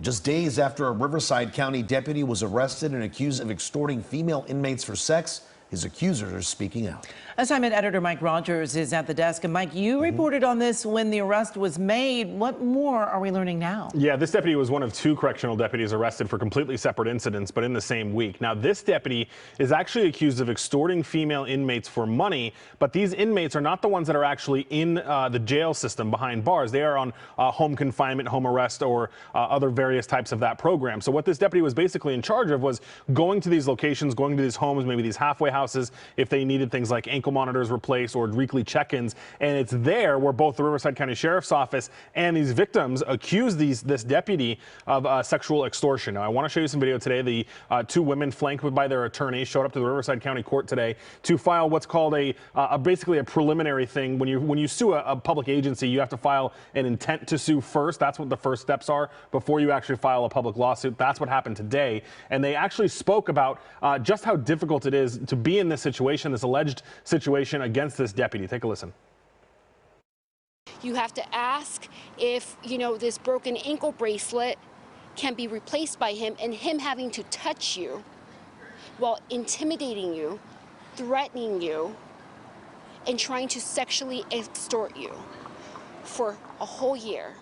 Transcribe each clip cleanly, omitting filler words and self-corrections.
Just days after a Riverside County deputy was arrested and accused of extorting female inmates for sex, his accusers are speaking out. Assignment editor Mike Rogers is at the desk. And Mike, you reported on this when the arrest was made. What more are we learning now? Yeah, this deputy was one of 2 correctional deputies arrested for completely separate incidents, but in the same week. Now, this deputy is actually accused of extorting female inmates for money, but these inmates are not the ones that are actually in the jail system behind bars. They are on home confinement, home arrest, or other various types of that program. So what this deputy was basically in charge of was going to these locations, going to these homes, maybe these halfway houses, if they needed things like ankle monitors replaced or weekly check-ins. And it's there where both the Riverside County Sheriff's Office and these victims accuse this deputy of sexual extortion. Now, I want to show you some video today. The 2 women, flanked by their attorneys, showed up to the Riverside County Court today to file what's called basically a preliminary thing. When you sue a public agency, you have to file an intent to sue first. That's what the first steps are before you actually file a public lawsuit. That's what happened today. And they actually spoke about just how difficult it is to be in this situation, this alleged situation against this deputy. Take a listen. You have to ask if, this broken ankle bracelet can be replaced by him, and him having to touch you while intimidating you, threatening you, and trying to sexually extort you for a whole year.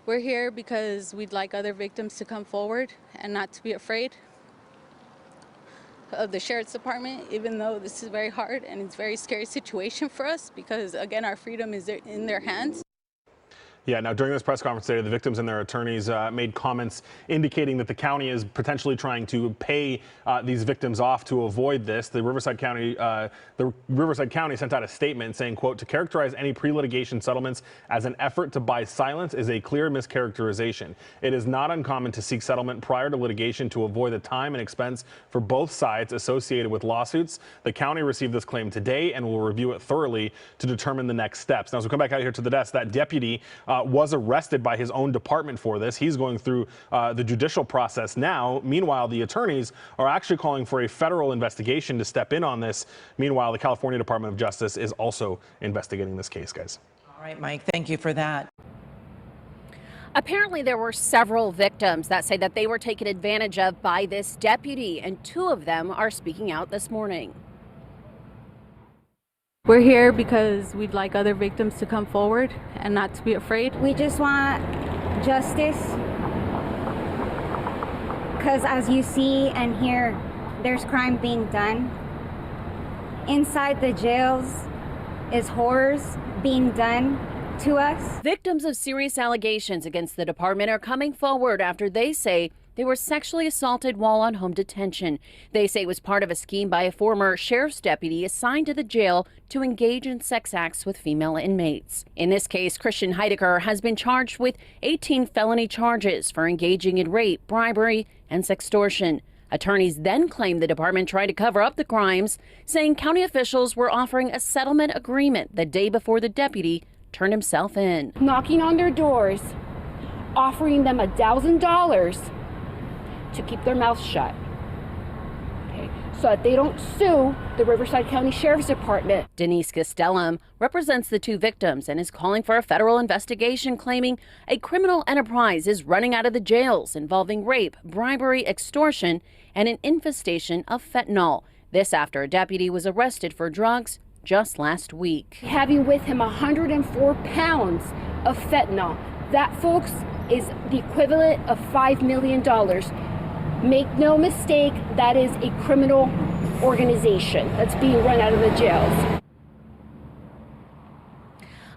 We're here because we'd like other victims to come forward and not to be afraid of the Sheriff's Department, even though this is very hard and it's a very scary situation for us because, again, our freedom is in their hands. Yeah, now during this press conference today, the victims and their attorneys made comments indicating that the county is potentially trying to pay these victims off to avoid this. The Riverside County sent out a statement saying, quote, "To characterize any pre-litigation settlements as an effort to buy silence is a clear mischaracterization. It is not uncommon to seek settlement prior to litigation to avoid the time and expense for both sides associated with lawsuits. The county received this claim today and will review it thoroughly to determine the next steps." Now, as we come back out here to the desk, that deputy was arrested by his own department for this. He's going through the judicial process now. Meanwhile, the attorneys are actually calling for a federal investigation to step in on this. Meanwhile, the California Department of Justice is also investigating this case, guys. All right, Mike, thank you for that. Apparently, there were several victims that say that they were taken advantage of by this deputy, and 2 of them are speaking out this morning. We're here because we'd like other victims to come forward and not to be afraid. We just want justice because, as you see and hear, there's crime being done. Inside the jails is horrors being done to us. Victims of serious allegations against the department are coming forward after they say they were sexually assaulted while on home detention. They say it was part of a scheme by a former sheriff's deputy assigned to the jail to engage in sex acts with female inmates. In this case, Christian Heidecker has been charged with 18 felony charges for engaging in rape, bribery, and sextortion. Attorneys then claimed the department tried to cover up the crimes, saying county officials were offering a settlement agreement the day before the deputy turned himself in. Knocking on their doors, offering them $1,000 to keep their mouths shut, okay, so that they don't sue the Riverside County Sheriff's Department. Denise Castellum represents the 2 victims and is calling for a federal investigation, claiming a criminal enterprise is running out of the jails involving rape, bribery, extortion, and an infestation of fentanyl. This after a deputy was arrested for drugs just last week. Having with him 104 pounds of fentanyl. That, folks, is the equivalent of $5 million. Make no mistake, that is a criminal organization that's being run out of the jails.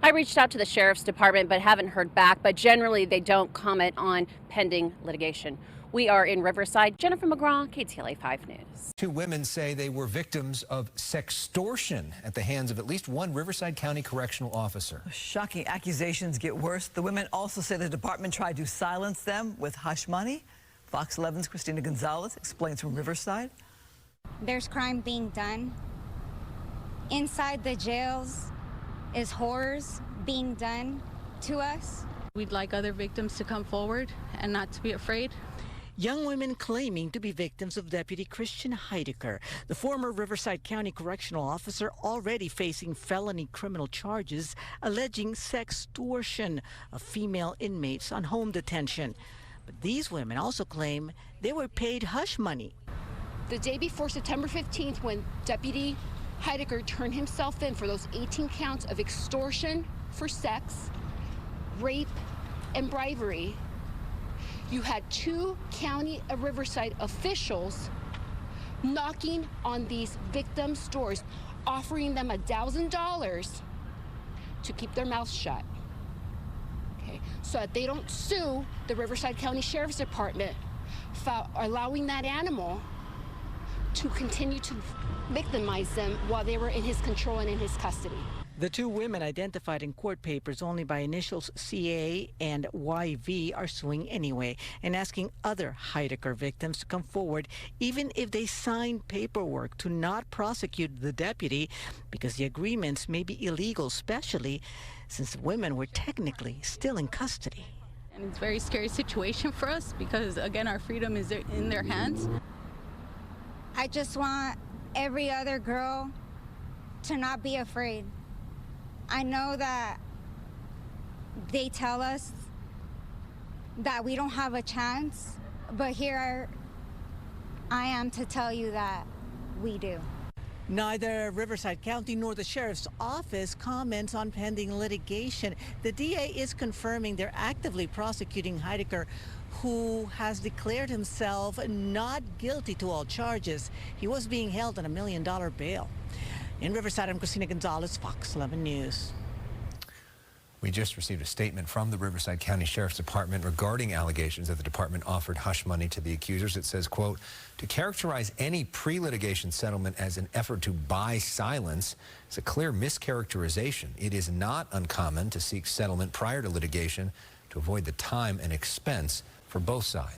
I reached out to the Sheriff's Department but haven't heard back, but generally they don't comment on pending litigation. We are in Riverside. Jennifer McGraw, KTLA 5 News. 2 women say they were victims of sextortion at the hands of at least one Riverside County correctional officer. Shocking accusations get worse. The women also say the department tried to silence them with hush money. Fox 11's Christina Gonzalez explains from Riverside. There's crime being done. Inside the jails is horrors being done to us. We'd like other victims to come forward and not to be afraid. Young women claiming to be victims of Deputy Christian Heidecker, the former Riverside County correctional officer already facing felony criminal charges alleging sextortion of female inmates on home detention. But these women also claim they were paid hush money. The day before September 15th, when Deputy Heidecker turned himself in for those 18 counts of extortion for sex, rape, and bribery, you had 2 County of Riverside officials knocking on these victims' doors, offering them $1,000 to keep their mouths shut. Okay, so that they don't sue the Riverside County Sheriff's Department for allowing that animal to continue to victimize them while they were in his control and in his custody. The 2 women identified in court papers only by initials CA and YV are suing anyway and asking other Heidecker victims to come forward even if they signed paperwork to not prosecute the deputy because the agreements may be illegal, especially since the women were technically still in custody. And it's a very scary situation for us because, again, our freedom is in their hands. I just want every other girl to not be afraid. I know that they tell us that we don't have a chance, but here I am to tell you that we do. Neither Riverside County nor the Sheriff's Office comments on pending litigation. The DA is confirming they're actively prosecuting Heidecker, who has declared himself not guilty to all charges. He was being held on $1 million bail. In Riverside, I'm Christina Gonzalez, Fox 11 News. We just received a statement from the Riverside County Sheriff's Department regarding allegations that the department offered hush money to the accusers. It says, quote, to characterize any pre-litigation settlement as an effort to buy silence is a clear mischaracterization. It is not uncommon to seek settlement prior to litigation to avoid the time and expense for both sides.